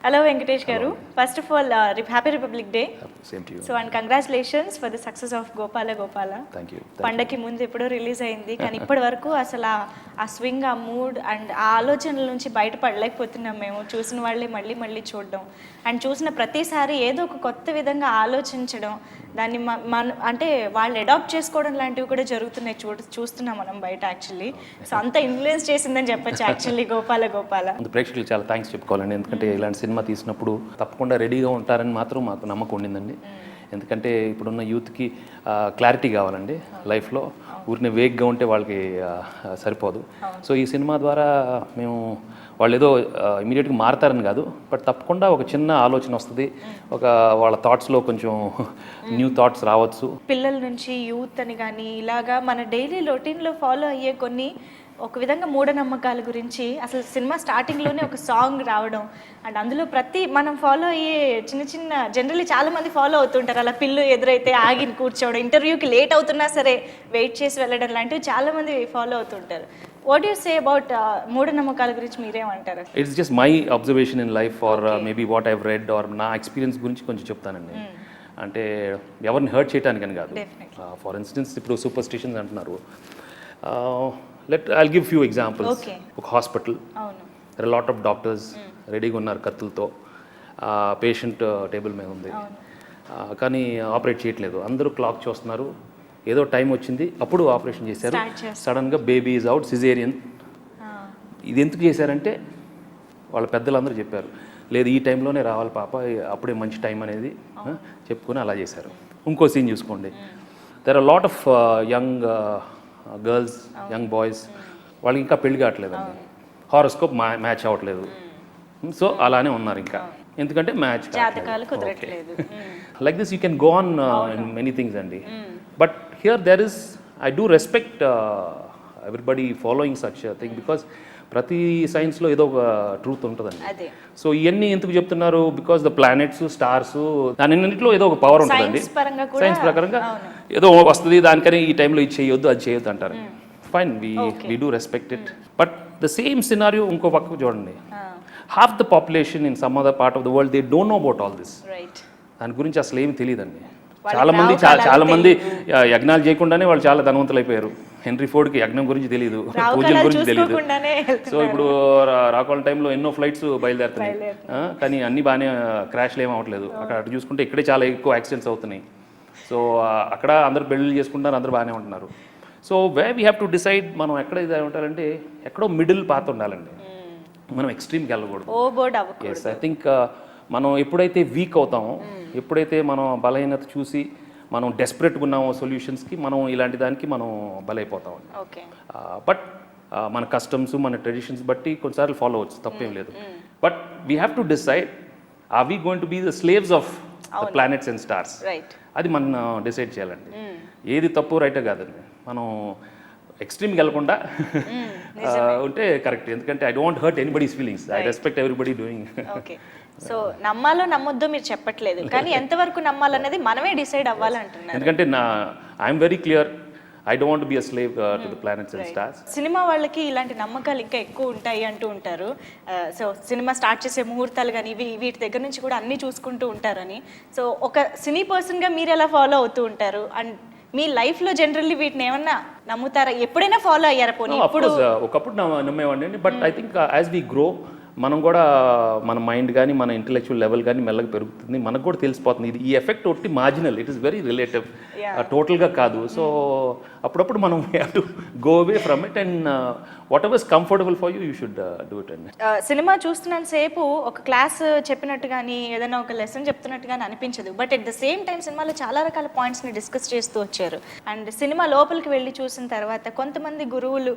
Hello, Venkatesh Garu. First of all, happy Republic Day. Same to you. So, and congratulations for the success of Gopala Gopala. Thank you. పండకి ముందు ఎప్పుడో release అయింది కానీ ఇప్పటి వరకు అసలు ఆ స్వింగ్, ఆ మూడ్ అండ్ ఆ ఆలోచనల నుంచి బయటపడలేకపోతున్నాం మేము. చూసిన వాళ్ళే మళ్ళీ మళ్ళీ చూడడం అండ్ చూసిన ప్రతిసారి ఏదో ఒక కొత్త విధంగా ఆలోచించడం, దాన్ని మన అంటే వాళ్ళు అడాప్ట్ చేసుకోవడం లాంటివి కూడా జరుగుతున్నాయి. చూస్తున్నాం మనం బయట యాక్చువల్లీ. సో అంత ఇన్ఫ్లుయెన్స్ చేసిందని చెప్పొచ్చు యాక్చువల్లీ గోపాల గోపాల. ప్రేక్షకులు చాలా థ్యాంక్స్ చెప్పుకోవాలండి, ఎందుకంటే ఇలాంటి సినిమా తీసినప్పుడు తప్పకుండా రెడీగా ఉంటారని మాత్రం మాకు నమ్మకం ఉండిందండి. ఎందుకంటే ఇప్పుడున్న యూత్కి క్లారిటీ కావాలండి లైఫ్లో. ఊరిని వేగ్గా ఉంటే వాళ్ళకి సరిపోదు. సో ఈ సినిమా ద్వారా మేము వాళ్ళు ఏదో ఇమీడియట్గా మారతారని కాదు, బట్ తప్పకుండా ఒక చిన్న ఆలోచన వస్తుంది, ఒక వాళ్ళ థాట్స్లో కొంచెం న్యూ థాట్స్ రావచ్చు. పిల్లల నుంచి యూత్ అని కానీ ఇలాగా మన డైలీ రొటీన్లో ఫాలో అయ్యే కొన్ని ఒక విధంగా మూఢనమ్మకాల గురించి అసలు సినిమా స్టార్టింగ్లోనే ఒక సాంగ్ రావడం అండ్ అందులో ప్రతి మనం ఫాలో అయ్యే చిన్న చిన్న జనరల్లీ చాలామంది ఫాలో అవుతుంటారు. అలా పిల్లు ఎదురైతే ఆగి కూర్చోవడం, ఇంటర్వ్యూకి లేట్ అవుతున్నా సరే వెయిట్ చేసి వెళ్ళడం లాంటివి చాలామంది ఫాలో అవుతుంటారు. వాట్ యూ సే అబౌట్ మూఢనమ్మకాల గురించి మీరేమంటారు? It's just my observation in life or maybe what I've red or నా ఎక్స్పీరియన్స్ గురించి కొంచెం చెప్తానండి. అంటే ఎవరిని హర్ట్ చేయడానికని కాదు. ఫర్ ఇన్స్టెన్స్ ఇప్పుడు సూపర్ స్టిషన్స్ అంటున్నారు. I'll give few examples. ఒక hospital, there are lot of doctors రెడీగా ఉన్నారు కత్తులతో, పేషెంట్ టేబుల్ మీద ఉంది కానీ ఆపరేట్ చేయట్లేదు. అందరూ క్లాక్ చూస్తున్నారు, ఏదో టైం వచ్చింది అప్పుడు ఆపరేషన్ చేశారు. సడన్గా బేబీ ఈజ్ అవుట్, సిజేరియన్. ఇది ఎందుకు చేశారంటే వాళ్ళ పెద్దలందరూ చెప్పారు, లేదు ఈ టైంలోనే రావాలి పాప, అప్పుడే మంచి టైం అనేది చెప్పుకొని అలా చేశారు. ఇంకో సీన్ చూసుకోండి, there are lot of young girls, young boys, వాళ్ళకి ఇంకా పెళ్లి కావట్లేదండి, హారోస్కోప్ మ్యాచ్ అవ్వట్లేదు. సో అలానే ఉన్నారు ఇంకా, ఎందుకంటే match like this you can go on in many things అండి. But here there is, I do respect everybody following such thing, because ప్రతి సైన్స్లో ఏదో ఒక ట్రూత్ ఉంటుందండి. సో ఇవన్నీ ఎందుకు చెప్తున్నారు? బికాస్ ద ప్లానెట్స్, స్టార్స్, దానిన్నింటిలో ఏదో ఒక పవర్ ఉంటుందండి. సైన్స్ ప్రకారంగా ఏదో వస్తుంది, దానికని ఈ టైంలో ఇది చేయొద్దు అది చేయొద్దు అంటారు. Fine, we do respect it. But the same scenario ఇంకో పక్కకు చూడండి, half the population in some other part of the world they don't know about all this. దాని గురించి అసలు ఏమి తెలియదండి. చాలా మంది యజ్ఞాలు చేయకుండానే వాళ్ళు చాలా ధనవంతులు అయిపోయారు. హెన్రీ ఫోర్డ్కి యజ్ఞం గురించి తెలియదు, పూజల గురించి తెలియదు. సో ఇప్పుడు రాకోల టైంలో ఎన్నో ఫ్లైట్స్ బయలుదేరుతున్నాయి, కానీ అన్ని బాగానే క్రాష్లు ఏమి అవ్వట్లేదు. అక్కడ చూసుకుంటే ఇక్కడే చాలా ఎక్కువ యాక్సిడెంట్స్ అవుతున్నాయి. సో అక్కడ అందరు పెళ్లి చేసుకుంటారు, అందరు బాగానే ఉంటున్నారు. So way we have to decide మనం ఎక్కడ ఇది ఉంటారంటే ఎక్కడో మిడిల్ పాత్ ఉండాలండి. మనం ఎక్స్ట్రీమ్కి వెళ్ళకూడదు. ఎస్, ఐ థింక్ మనం ఎప్పుడైతే వీక్ అవుతామో, ఎప్పుడైతే మనం బలహీనత చూసి మనం డెస్పరేట్గా ఉన్నామో సొల్యూషన్స్కి, మనం ఇలాంటి దానికి మనం బలైపోతామండి. బట్ మన కస్టమ్స్, మన ట్రెడిషన్స్ బట్టి కొన్నిసార్లు ఫాలో అవచ్చు, తప్పేం లేదు. But we have to decide, are we going to be the slaves of the planets and stars? అది మనం డిసైడ్ చేయాలండి. ఏది తప్పు రైటే కాదండి. మనం ఎక్స్ట్రీమ్కి వెళ్ళకుండా ఉంటే కరెక్ట్. ఎందుకంటే I don't hurt anybody's feelings, I respect everybody doing. So నమ్మాలో నమ్మొద్దో మీరు చెప్పట్లేదు, కానీ ఎంతవరకు నమ్మాలనేది మనమే డిసైడ్ అవ్వాలంటున్నారు. ఎందుకంటే I'm very clear, I don't want be a slave to the planets and stars. Cinema వాళ్ళకి ఇలాంటి నమ్మకాలు ఇంకా ఎక్కువ ఉంటాయి అంటూ ఉంటారు. సో సినిమా స్టార్ట్ చేసే ముహూర్తాలు కానీ వీటి దగ్గర నుంచి కూడా అన్నీ చూసుకుంటూ ఉంటారని. సో ఒక సినీ పర్సన్గా మీరు ఎలా ఫాలో అవుతూ ఉంటారు? అండ్ మీ లైఫ్లో జనరల్లీ వీటిని ఏమన్నా నమ్ముతారా? ఎప్పుడైనా ఫాలో అయ్యారా? పోనీ ఇప్పుడు ఒకప్పుడు నమ్మేవాడిని అండి. But I think as we grow మనం కూడా మన మైండ్ కానీ మన ఇంటెలెక్చువల్ లెవెల్ కానీ మెల్లగా పెరుగుతుంది. మనకు కూడా తెలిసిపోతుంది ఇది ఈ ఎఫెక్ట్ ఒకటి marginal, it is very relative, టోటల్గా కాదు. సో అప్పుడప్పుడు మనం have to go away from it and what ever is comfortable for you, you should do it అండి. సినిమా చూస్తున్నంత సేపు ఒక క్లాస్ చెప్పినట్టు కానీ ఏదైనా ఒక లెసన్ చెప్తున్నట్టు కానీ అనిపించదు. But at the same time సినిమాలో చాలా రకాల పాయింట్స్ని డిస్కస్ చేస్తూ వచ్చారు. అండ్ సినిమా లోపలికి వెళ్ళి చూసిన తర్వాత కొంతమంది గురువులు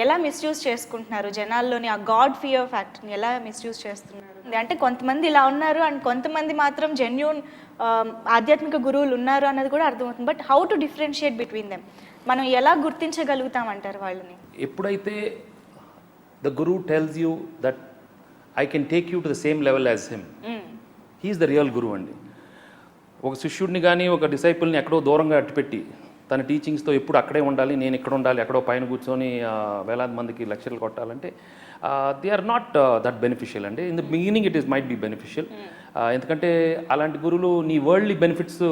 ఎలా మిస్యూజ్ చేసుకుంటున్నారు, జనాల్లోని ఆ గాడ్ ఫియర్ ఫ్యాక్టర్ని ఎలా మిస్యూజ్ చేస్తున్నారు అంటే కొంతమంది ఇలా ఉన్నారు అండ్ కొంతమంది మాత్రం జెన్యూన్ ఆధ్యాత్మిక గురువులు ఉన్నారు అన్నది కూడా అర్థమవుతుంది. But how to differentiate between them, మనం ఎలా గుర్తించగలుగుతామంటారు వాళ్ళని? ఎప్పుడైతే the guru tells you that I can take you to the same level as him, he's the real గురువు అండి. ఒక శిష్యుడిని కానీ ఒక డిసైపుల్ని ఎక్కడో దూరంగా అట్టుపెట్టి తన టీచింగ్స్తో ఎప్పుడు అక్కడే ఉండాలి, నేను ఇక్కడ ఉండాలి, ఎక్కడో పైన కూర్చొని వేలాది మందికి లెక్చర్లు కొట్టాలంటే they are not that beneficial అండి. In the beginning it is might be beneficial. ఎందుకంటే అలాంటి గురువులు నీ వరల్డ్లీ బెనిఫిట్స్,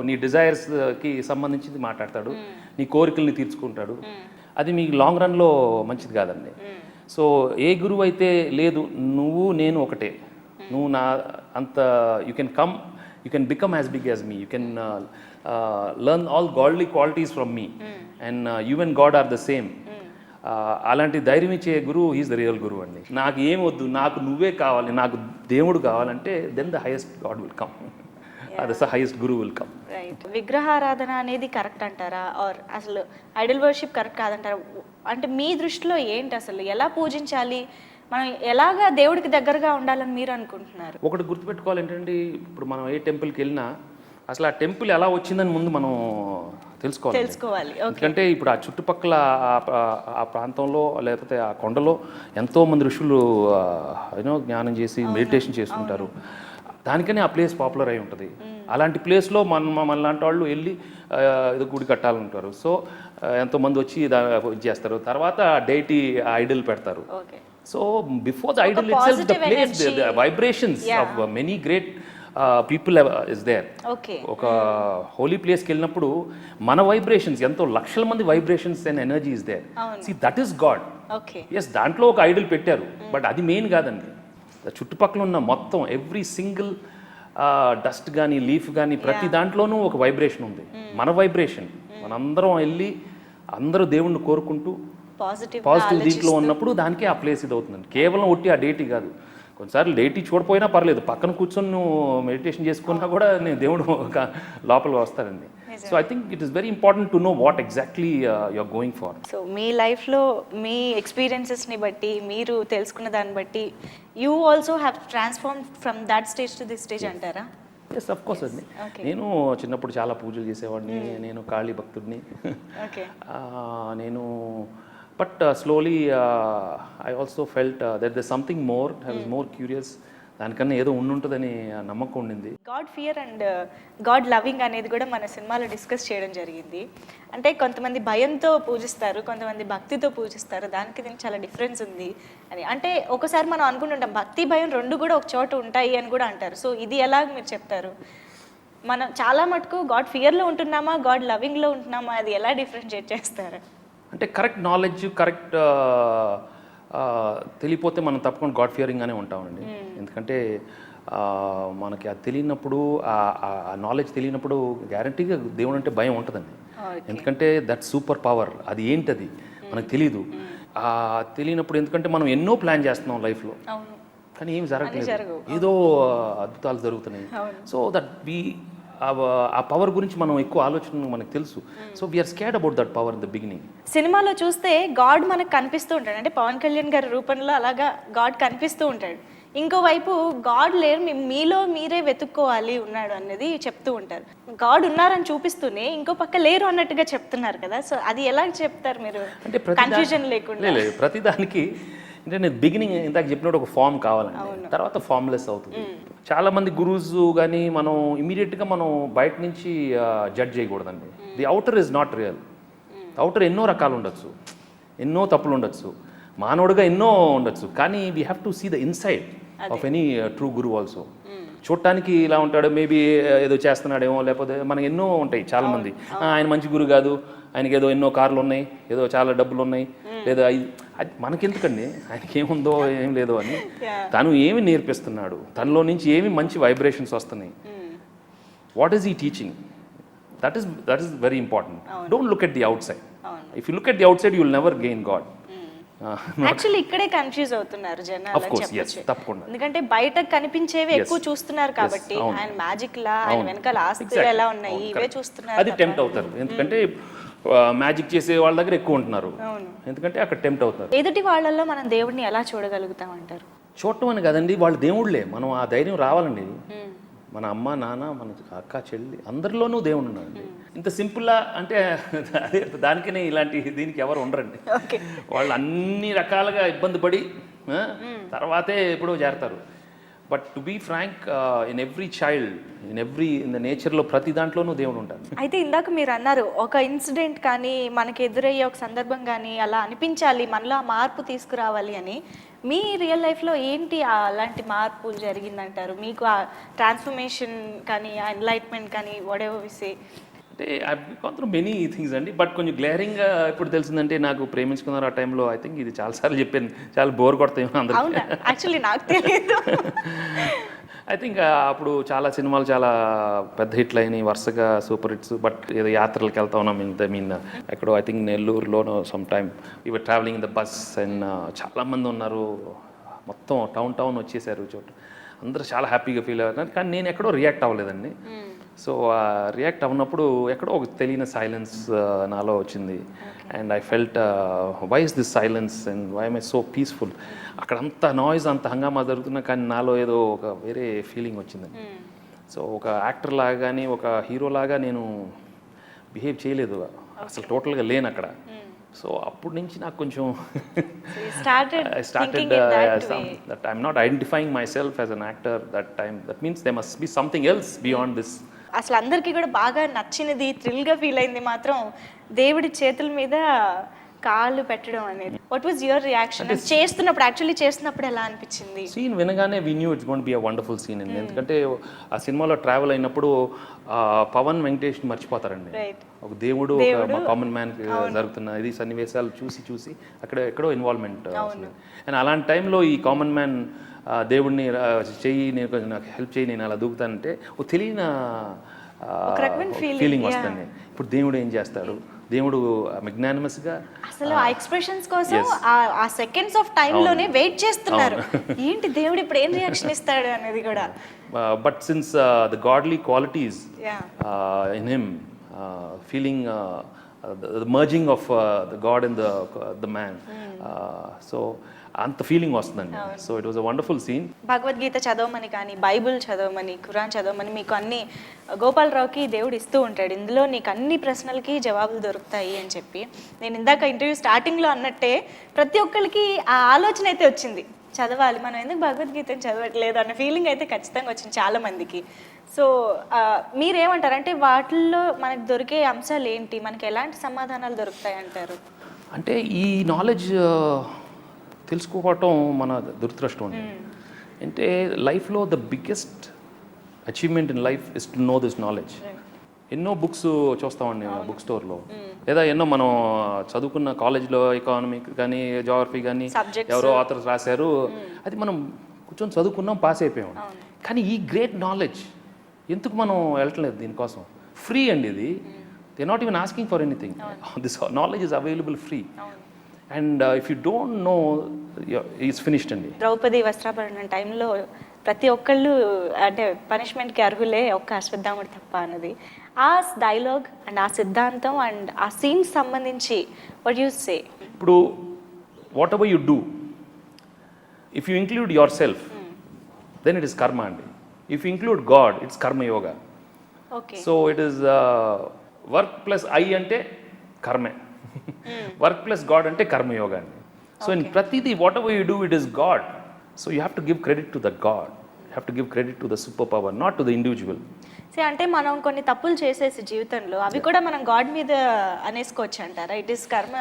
నీ డిజైర్స్కి సంబంధించింది మాట్లాడతాడు, నీ కోరికల్ని తీర్చుకుంటాడు. అది మీకు లాంగ్ రన్లో మంచిది కాదండి. సో ఏ గురువు అయితే లేదు నువ్వు నేను ఒకటే, నువ్వు నా అంత you can become as big as me, you can learn all godly qualities from me and you and god are the same. అలాంటి ధైర్యం ఇచ్చే గురువు ఈజ్ ద రియల్ గురువు అండి. నాకు ఏం వద్దు, నాకు నువ్వే కావాలి, నాకు దేవుడు కావాలంటే then the highest god will come, the highest గురువు విల్ కమ్. రైట్. విగ్రహారాధన అనేది కరెక్ట్ అంటారా, ఆర్ అసలు ఐడల్ వర్షిప్ కరెక్ట్ కాదంటారా? అంటే మీ దృష్టిలో ఏంటి, అసలు ఎలా పూజించాలి, మనం ఎలాగా దేవుడికి దగ్గరగా ఉండాలని మీరు అనుకుంటున్నారు? ఒకటి గుర్తుపెట్టుకోవాలి ఏంటంటే, ఇప్పుడు మనం ఏ టెంపుల్కి వెళ్ళినా అసలు ఆ టెంపుల్ ఎలా వచ్చిందని ముందు మనం తెలుసుకోవాలి. ఎందుకంటే ఇప్పుడు ఆ చుట్టుపక్కల ఆ ప్రాంతంలో లేకపోతే ఆ కొండలో ఎంతోమంది ఋషులు జ్ఞానం చేసి మెడిటేషన్ చేసుకుంటారు. దానికనే ఆ ప్లేస్ పాపులర్ అయి ఉంటుంది. అలాంటి ప్లేస్లో మన లాంటి వాళ్ళు వెళ్ళి ఏదో గుడి కట్టాలంటారు. సో ఎంతోమంది వచ్చి ఇది చేస్తారు. తర్వాత డైటీ ఐడల్ పెడతారు. So before the idol itself the place, the vibrations of many great people is there. ఒక హోలీ ప్లేస్కి వెళ్ళినప్పుడు మన వైబ్రేషన్స్ ఎంతో లక్షల మంది vibrations and energy is there. See that is god. Yes, దాంట్లో ఒక ఐడల్ పెట్టారు, బట్ అది మెయిన్ కాదండి. చుట్టుపక్కల ఉన్న మొత్తం ఎవ్రీ సింగిల్ డస్ట్ కానీ లీఫ్ కానీ ప్రతి దాంట్లోనూ ఒక వైబ్రేషన్ ఉంది. మన వైబ్రేషన్ మనందరం వెళ్ళి అందరూ దేవుణ్ణి కోరుకుంటూ పాజిటివ్ దీంట్లో ఉన్నప్పుడు దానికే ఆ ప్లేస్ ఇది అవుతుందండి. కేవలం ఒట్టి ఆ డేటీ కాదు. కొన్నిసార్లు డేటీ చూడపోయినా పర్లేదు, పక్కన కూర్చొని నువ్వు మెడిటేషన్ చేసుకున్నా కూడా నేను దేవుడు లోపలికి వస్తాడండి. So I think it is very important to know what exactly you're going for. So మీ లైఫ్లో మీ ఎక్స్పీరియన్సెస్ని బట్టి, మీరు తెలుసుకున్న దాన్ని బట్టి, you also have transform from that stage to this stage అంటారా? ఎస్, అఫ్ కోర్స్ అండి. నేను చిన్నప్పుడు చాలా పూజలు చేసేవాడిని, నేను కాళీ భక్తుడిని. నేను but slowly I also felt that they something more, I was more curious. దానికన్నా ఏదో ఉండుంటుందని నమ్మకం ఉండింది. God fear and God loving అనేది కూడా మన సినిమాలో డిస్కస్ చేయడం జరిగింది. అంటే కొంతమంది భయంతో పూజిస్తారు, కొంతమంది భక్తితో పూజిస్తారు, దానికి దీనికి చాలా డిఫరెన్స్ ఉంది అని. అంటే ఒకసారి మనం అనుకుంటుంటాం భక్తి భయం రెండు కూడా ఒక చోట ఉంటాయి అని కూడా అంటారు. సో ఇది ఎలా మీరు చెప్తారు? మనం చాలా మటుకు గాడ్ ఫియర్లో ఉంటున్నామా, గాడ్ లవింగ్లో ఉంటున్నామా, అది ఎలా డిఫరెన్షియేట్ చేస్తారు? అంటే కరెక్ట్ నాలెడ్జ్, కరెక్ట్ తెలియపోతే మనం తప్పకుండా గాడ్ ఫియరింగ్గానే ఉంటామండి. ఎందుకంటే మనకి అది తెలియనప్పుడు, ఆ నాలెడ్జ్ తెలియనప్పుడు గ్యారంటీగా దేవుడు అంటే భయం ఉంటుందండి. ఎందుకంటే దట్ సూపర్ పవర్, అది ఏంటది మనకు తెలీదు. తెలియనప్పుడు ఎందుకంటే మనం ఎన్నో ప్లాన్ చేస్తున్నాం లైఫ్లో, కానీ ఏమి జరగట్లేదు, ఏదో అద్భుతాలు జరుగుతున్నాయి. సో దట్ ఆ పవర్ గురించి మనం ఎక్కువ ఆలోచన మనకు తెలుసు. So we're scared about that power in the beginning. సినిమాలో చూస్తే గాడ్ మనకు కనిపిస్తూ ఉంటాడు, అంటే పవన్ కళ్యాణ్ గారి రూపంలో అలాగా గాడ్ కనిపిస్తూ ఉంటాడు. ఇంకోవైపు గాడ్ లేరు, మీలో మీరే వెతుక్కోవాలి ఉన్నాడు అనేది చెప్తూ ఉంటారు. గాడ్ ఉన్నారని చూపిస్తూనే ఇంకో పక్క లేరు అన్నట్టుగా చెప్తున్నారు కదా. సో అది ఎలా చెప్తారు మీరు, అంటే కన్ఫ్యూజన్ లేకుండా? ప్రతిదానికి అంటే నేను బిగినింగ్ ఇందాక చెప్పినట్టు ఒక ఫామ్ కావాలండి, తర్వాత ఫార్మ్లెస్ అవుతుంది. చాలా మంది గురూస్ కానీ మనం ఇమీడియట్గా మనం బయట నుంచి జడ్జ్ చేయకూడదండి. The outer is not real. Outer ఎన్నో రకాలు ఉండొచ్చు, ఎన్నో తప్పులు ఉండొచ్చు, మానవుడిగా ఎన్నో ఉండొచ్చు, కానీ we have to see the inside of any true guru also. చూడటానికి ఇలా ఉంటాడు, మేబీ ఏదో చేస్తున్నాడేమో, లేకపోతే మనకి ఎన్నో ఉంటాయి. చాలా మంది ఆయన మంచి గురు కాదు, ఆయనకి ఏదో ఎన్నో కార్లు ఉన్నాయి, ఏదో చాలా డబ్బులు ఉన్నాయి, లేదా మనకెందుకండి, ఆయనకి ఏముందో ఏం లేదో అని. తను ఏమి నేర్పిస్తున్నాడు, తనలో నుంచి ఏమి మంచి వైబ్రేషన్స్ వస్తున్నాయి, వాట్ ఈస్ ఈ teaching, that is very important. Don't look at the out side. If you look at the out side you will never gain God. Actually ఇక్కడే కన్ఫ్యూజ్ అవుతున్నారు జనాలు, తప్పకుండా. ఎందుకంటే బయట కనిపించేవి ఎక్కువ చూస్తున్నారు కాబట్టి, ఆయన మ్యాజిక్ లా, ఆయన వెనకాల ఆస్తులు ఎలా ఉన్నాయి ఇవే చూస్తున్నారు. అది టెంప్ట్ అవుతారు, ఎందుకంటే మ్యాజిక్ చేసే వాళ్ళ దగ్గర ఎక్కువ ఉంటున్నారు, ఎందుకంటే అక్కడ టెంప్ట్ అవుతారు. ఎదుటి వాళ్ళల్లో మనం దేవుడిని ఎలా చూడగలుగుతాం అంటారు? చూడటం అని కదండి, వాళ్ళు దేవుళ్ళే. మనం ఆ ధైర్యం రావాలండి. మన అమ్మ నాన్న, మన అక్క చెల్లి అందరిలోనూ దేవుడు ఉన్నాడండి. ఇంత సింపుల్లా అంటే అదే, దానికనే ఇలాంటి దీనికి ఎవరు ఉండరండి. వాళ్ళు అన్ని రకాలుగా ఇబ్బంది పడి తర్వాతే ఎప్పుడో చేరతారు. But to be frank, in every child, in the నేచర్లో ప్రతి దాంట్లోనూ దేవుడు ఉంటాడు. అయితే ఇందాక మీరు అన్నారు ఒక ఇన్సిడెంట్ కానీ మనకి ఎదురయ్యే ఒక సందర్భం కానీ అలా అనిపించాలి, మనలో మార్పు తీసుకురావాలి అని. మీ రియల్ లైఫ్లో ఏంటి అలాంటి మార్పు జరిగిందంటారు? మీకు ఆ ట్రాన్స్ఫర్మేషన్ కానీ ఆ ఎన్లైట్మెంట్ కానీ వాట్ ఎవర్ వి సే. అంటే I gone through many things అండి. బట్ కొంచెం గ్లేరింగ్గా ఇప్పుడు తెలిసిందంటే నాకు ప్రేమించుకున్నారు ఆ టైంలో. ఐ థింక్ ఇది చాలాసార్లు చెప్పాను, చాలా బోర్ కొడతాయేమో అందరూ. అవునా? యాక్చువల్లీ నాకు తెలియదు. ఐ థింక్ అప్పుడు చాలా సినిమాలు చాలా పెద్ద హిట్లు అయినాయి, వరుసగా సూపర్ హిట్స్. బట్ ఏదో యాత్రలకు వెళ్తా ఉన్నాం మీన్ ఎక్కడో ఐ థింక్ నెల్లూరులోనో some time ever travelling in the bus and చాలామంది ఉన్నారు, మొత్తం టౌన్ వచ్చేసారు చోటు. అందరూ చాలా హ్యాపీగా ఫీల్ అయ్యారు, కానీ నేను ఎక్కడో రియాక్ట్ అవ్వలేదండి. సో రియాక్ట్ అవునప్పుడు ఎక్కడో ఒక తెలియని సైలెన్స్ నాలో వచ్చింది. And I felt why is this silence and why I so peaceful. అక్కడ అంత నాయిస్, అంత హంగామా జరుగుతున్నా కానీ నాలో ఏదో ఒక వేరే ఫీలింగ్ వచ్చిందండి. సో ఒక యాక్టర్ లాగా కానీ ఒక హీరో లాగా నేను బిహేవ్ చేయలేదు, అసలు టోటల్గా లేను అక్కడ. సో అప్పటి నుంచి నాకు కొంచెం I started that I'm not identifying myself as an actor that time. That means there must be something else beyond this. అసలు అందరికీ కూడా బాగా నచ్చినది, థ్రిల్గా ఫీల్ అయింది మాత్రం దేవుడి చేతుల మీద కాళ్ళు పెట్టడం అనేది. వాట్ వాజ్ యువర్ రియాక్షన్ చేస్తున్నప్పుడు? యాక్చువల్లీ చేస్తున్నప్పుడు ఎలా అనిపించింది? సీన్ వినగానే we knew it's going to be a wonderful scene అండి. ఎందుకంటే ఆ సినిమాలో ట్రావెల్ అయినప్పుడు పవన్ వెంకటేష్ మర్చిపోతారండి. ఒక దేవుడు ఒక కామన్ మ్యాన్ జరుగుతున్న ఇది సన్నివేశాలు చూసి అక్కడ ఎక్కడో ఇన్వాల్వ్మెంట్. అండ్ అలాంటి టైంలో ఈ కామన్ మ్యాన్ దేవుడిని చెయ్యి, నేను నాకు హెల్ప్ చేయి, నేను అలా దూకుతానంటే ఒక తెలియని ఫీలింగ్ వస్తుంది. ఇప్పుడు దేవుడు ఏం చేస్తాడు, దేవుడు మెగ్నానిమస్గా అసలు ఆ ఎక్స్ప్రెషన్స్ కోసం ఆ సెకండ్స్ ఆఫ్ టైంలోనే వెయిట్ చేస్తున్నారు, ఏంటి దేవుడు ఇప్పుడు ఏం రియాక్షన్ ఇస్తాడు అనేది కూడా. But since the godly qualities in him, feeling the merging of the God and the man, so అంత ఫీలింగ్ వస్తుందండి. So it was a wonderful scene. Bhagavadgita చదవమని కానీ, బైబుల్ చదవమని, ఖురాన్ చదవమని మీకు అన్ని గోపాలరావుకి దేవుడు ఇస్తూ ఉంటాడు, ఇందులో నీకు అన్ని ప్రశ్నలకి జవాబులు దొరుకుతాయి అని చెప్పి. నేను ఇందాక ఇంటర్వ్యూ స్టార్టింగ్లో అన్నట్టే ప్రతి ఒక్కరికి ఆ ఆలోచన అయితే వచ్చింది, చదవాలి, మనం ఎందుకు భగవద్గీతను చదవట్లేదు అన్న ఫీలింగ్ అయితే ఖచ్చితంగా వచ్చింది చాలామందికి. సో మీరేమంటారు, అంటే వాటిల్లో మనకు దొరికే అంశాలు ఏంటి, మనకి ఎలాంటి సమాధానాలు దొరుకుతాయి అంటారు? అంటే ఈ నాలెడ్జ్ తెలుసుకోవటం మన దురదృష్టం అండి. అంటే లైఫ్లో the biggest achievement in life is to know this knowledge. ఎన్నో బుక్స్ చూస్తామండి బుక్ స్టోర్లో, లేదా ఎన్నో మనం చదువుకున్న కాలేజ్లో ఎకానమిక్ కానీ జాగ్రఫీ కానీ ఎవరో ఆథర్స్ రాశారు, అది మనం కూర్చొని చదువుకున్నాం, పాస్ అయిపోయాం. కానీ ఈ గ్రేట్ నాలెడ్జ్ ఎందుకు మనం వెళ్ళట్లేదు దీనికోసం? ఫ్రీ అండి ఇది, they not even asking for anything. This knowledge is available free. And if you don't know is finished అండి. ద్రౌపది వస్త్రాభరణం టైంలో ప్రతి ఒక్కళ్ళు అంటే పనిష్మెంట్కి అర్హులే, ఒక్క అశ్వత్థాముడు తప్ప అన్నది. ఆ డైలాగ్ అండ్ ఆ సిద్ధాంతం అండ్ ఆ సీన్ సంబంధించి వాట్ యూ సే? ఇప్పుడు whatever you do, if you include yourself then it is karma అండి. If you include God it's karma yoga. So it is work plus I అంటే కర్మే, వర్క్ ప్లస్ గాడ్ అంటే కర్మయోగా అండి. So in ప్రతిదీ whatever you do it is God. So you have to give credit to the God, you have to give credit to the super power, not to the individual. అంటే మనం కొన్ని తప్పులు చేసేసి జీవితంలో అవి కూడా మనం గాడ్ మీద అనేసుకోవచ్చు అంటారా? ఇట్ ఈస్ కర్మ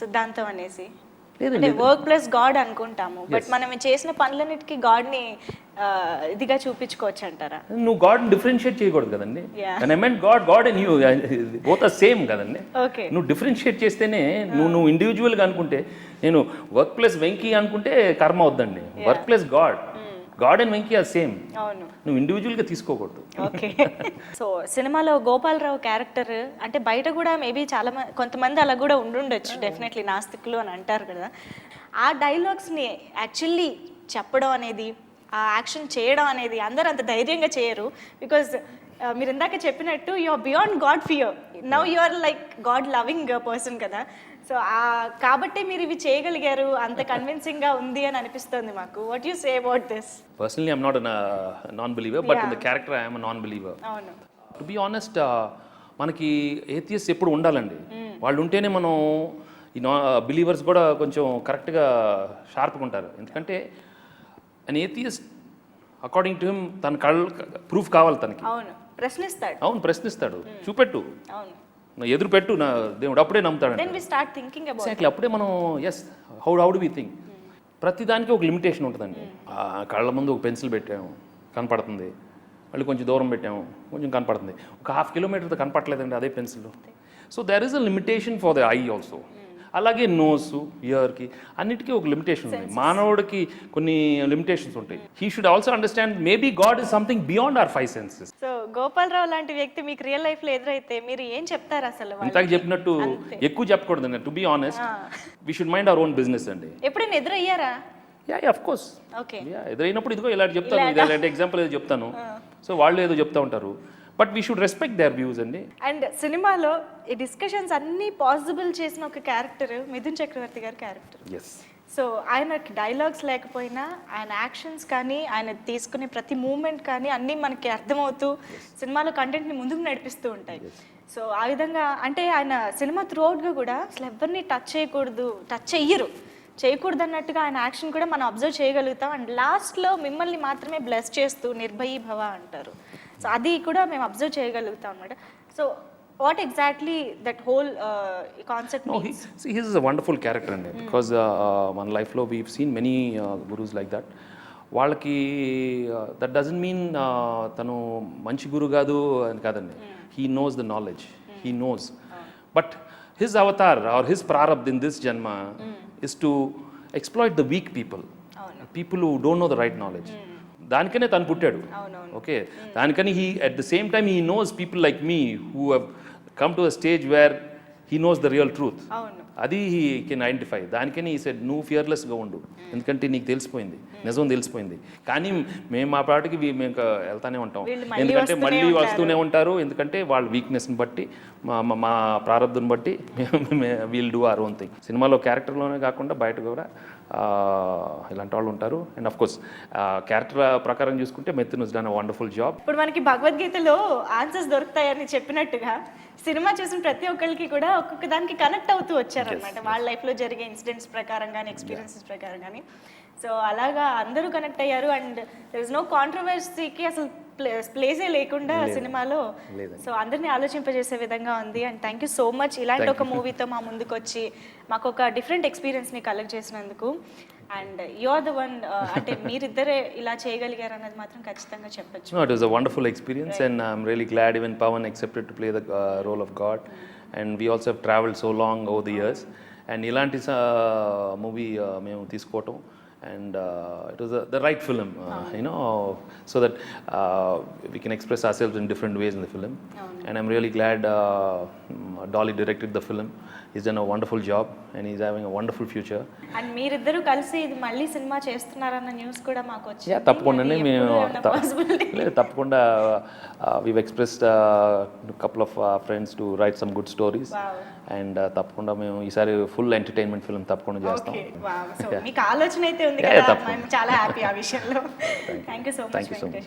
సిద్ధాంతం అనేసి. అంటే వర్క్ ప్లస్ గాడ్ అనుకుంటాము, బట్ మనం చేసిన పనులన్నిటికీ గాడ్ని ఇదిగా చూపించుకోవచ్చు అంటారా? నువ్వు గాడ్ని డిఫరెన్షియేట్ చేయకూడదు కదండి. I meant god and you both are same కదండి. నువ్వు డిఫరెన్షియేట్ చేస్తేనే నువ్వు ఇండివిజువల్గా అనుకుంటే, నేను వర్క్ ప్లస్ వెంకీ అనుకుంటే కర్మ అవుద్దండి. Work plus God and Venky are same. నువ్వు ఇండివిజువల్గా తీసుకోకూడదు. ఓకే. సో సినిమాలో గోపాలరావు క్యారెక్టర్ అంటే బయట కూడా మేబీ చాలా కొంతమంది అలా కూడా ఉండుండొచ్చు, డెఫినెట్లీ నాస్తికులు అని అంటారు కదా. ఆ డైలాగ్స్ని యాక్చువల్లీ చెప్పడం అనేది, ఆ యాక్షన్ చేయడం అనేది అందరూ అంత ధైర్యంగా చేయరు. బికాజ్ మీరు ఇందాక చెప్పినట్టు you are beyond god fear, now you are like god loving person కదా. సో కాబట్టి మీరు ఇవి చేయగలిగారు, అంత కన్విన్సింగ్గా ఉంది అని అనిపిస్తుంది మాకు. What you say about this? Personally I'm not non believer, but in the character I'm non believer. అవును. టు బి ఆనెస్ట్, మనకి ఏథియస్ ఎప్పుడు ఉండాలండి. వాళ్ళు ఉంటేనే మనం ఈ బిలీవర్స్ కూడా కొంచెం కరెక్ట్గా షార్ప్గా ఉంటారు. ఎందుకంటే and atheist according to him తన కళ్ళు ప్రూఫ్ కావాలి తనకి. అవును, ప్రశ్నిస్తాడు. అవును, ప్రశ్నిస్తాడు, చూపెట్టు, అవును, ఎదురు పెట్టు, నా దేవుడు అప్పుడే నమ్ముతాడు. Then we start thinking about exactly, అప్పుడే మనం yes how do we think. ప్రతిదానికి ఒక లిమిటేషన్ ఉంటుందండి. కళ్ళ ముందు ఒక పెన్సిల్ పెట్టాము కనపడుతుంది, మళ్ళీ కొంచెం దూరం పెట్టాము కొంచెం కనపడుతుంది, ఒక 1/2 కిలోమీటర్ కనపడలేదండి అదే pencil. So there is a limitation for the eye also. అలాగే నోస్, ఇయర్కి అన్నిటికీ ఒక లిమిటేషన్ ఉంది. మానవుడికి కొన్ని లిమిటేషన్స్ ఉంటాయి. He should also understand maybe god is something beyond our 5 senses. So Gopalarao లాంటి వ్యక్తి మీకు రియల్ లైఫ్ లో ఎదురైతే మీరు ఏం చెప్తారు అసలు వాళ్ళకి? ఇంతకు చెప్పినట్టు ఎక్కువ చెప్పకూడదు. To be honest, we should mind our own business అండి. ఎప్పుడైనా ఎదురయ్యారా? Yeah of course. ఓకే. ఎదురైనప్పుడు ఇదిగో ఇలాంటి చెప్తాను, ఇలాంటి ఎగ్జాంపుల్ ఏదో చెప్తాను. సో వాళ్ళు ఏదో చెప్తా ఉంటారు, but we should respect their views అండి. అండ్ సినిమాలో ఈ డిస్కషన్స్ అన్ని పాసిబుల్ చేసిన ఒక క్యారెక్టర్ మిథున్ చక్రవర్తి గారి క్యారెక్టర్. ఎస్. సో ఆయనకి డైలాగ్స్ లేకపోయినా ఆయన యాక్షన్స్ కానీ ఆయన తీసుకునే ప్రతి మూమెంట్ కానీ అన్నీ మనకి అర్థమవుతూ సినిమాలో కంటెంట్ని ముందుకు నడిపిస్తూ ఉంటాయి. సో ఆ విధంగా అంటే ఆయన సినిమా త్రూఅవుట్గా కూడా అసలు ఎవరిని టచ్ చేయకూడదు అన్నట్టుగా ఆయన యాక్షన్ కూడా మనం అబ్జర్వ్ చేయగలుగుతాం. అండ్ లాస్ట్లో మిమ్మల్ని మాత్రమే బ్లెస్ చేస్తూ నిర్భయీ భవ అంటారు. సో అది కూడా మేము అబ్జర్వ్ చేయగలుగుతాం అనమాట. So what exactly that whole concept? No, he is a wonderful character అండి. బికాజ్ మన లైఫ్లో we've seen many gurus like that. వాళ్ళకి దట్ డజంట్ మీన్ తను మంచి గురు కాదు అని కాదండి. He knows the knowledge, he knows. But his avatar or his prarabdh in this janma is to exploit the weak people who don't know the right knowledge. దానికనే తను పుట్టాడు. ఓకే, దానికని he at the same time he knows people like me who have come to a stage where he knows the real truth. అది he can identify. దానికని he said నువ్వు ఫియర్లెస్గా ఉండు, ఎందుకంటే నీకు తెలిసిపోయింది, నిజం తెలిసిపోయింది. కానీ మేము మా పాటికి మేము వెళ్తానే ఉంటాం, ఎందుకంటే మళ్ళీ వస్తూనే ఉంటారు. ఎందుకంటే వాళ్ళ వీక్నెస్ని బట్టి మా ప్రారంభం బట్టి we'll do our own thing. సినిమాలో క్యారెక్టర్లోనే కాకుండా బయట కూడా ఇలాంటి వాళ్ళు ఉంటారు. అండ్ ఆఫ్ కోర్స్ క్యారెక్టర్ ప్రకారం చూసుకుంటే Mithun has done a wonderful job. ఇప్పుడు మనకి భగవద్గీతలో ఆన్సర్స్ దొరుకుతాయని చెప్పినట్టుగా సినిమా చూసిన ప్రతి ఒక్కరికి కూడా ఒక్కొక్క దానికి కనెక్ట్ అవుతూ వచ్చారనమాట. వాళ్ళ లైఫ్లో జరిగే ఇన్సిడెంట్స్ ప్రకారం కానీ ఎక్స్పీరియన్సెస్ ప్రకారం కానీ. సో అలాగా అందరూ కనెక్ట్ అయ్యారు. అండ్ దర్ ఇస్ నో కాంట్రవర్సీకి అసలు ప్లేసే లేకుండా సినిమాలో. సో అందరినీ ఆలోచింపజేసే విధంగా ఉంది. And thank you so much ఇలాంటి ఒక మూవీతో మా ముందుకు వచ్చి మాకు ఒక డిఫరెంట్ ఎక్స్పీరియన్స్ని కలెక్ట్ చేసినందుకు. And you are the one, అంటే మీరిద్దరే ఇలా చేయగలిగారు అన్నది మాత్రం ఖచ్చితంగా చెప్పచ్చు. No, it was a wonderful experience, and I'm really glad even Pawan accepted to play the role of God, and we also have traveled so long over the years, and ilanti movie మేము తీసుకోవటం, and it was the right film, so that we can express ourselves in different ways in the film. And I'm really glad Dolly directed the film. He's done a wonderful job and he's having a wonderful future. And మీరిద్దరూ కలిసి ఇది మళ్ళీ cinema చేస్తున్నారన్న news కూడా మాకు వచ్చింది. Yeah, తప్పకుండా మేము తప్పకుండా we've expressed a couple of friends to write some good stories. And తప్పకుండా మేము ఈసారి ఫుల్ ఎంటర్టైన్మెంట్ ఫిల్మ్ తప్పకుండా చేస్తాం. సో మీకు ఆలోచన అయితే ఉంది కదా, మేము చాలా హ్యాపీ ఆ విషయంలో. Thank you so much.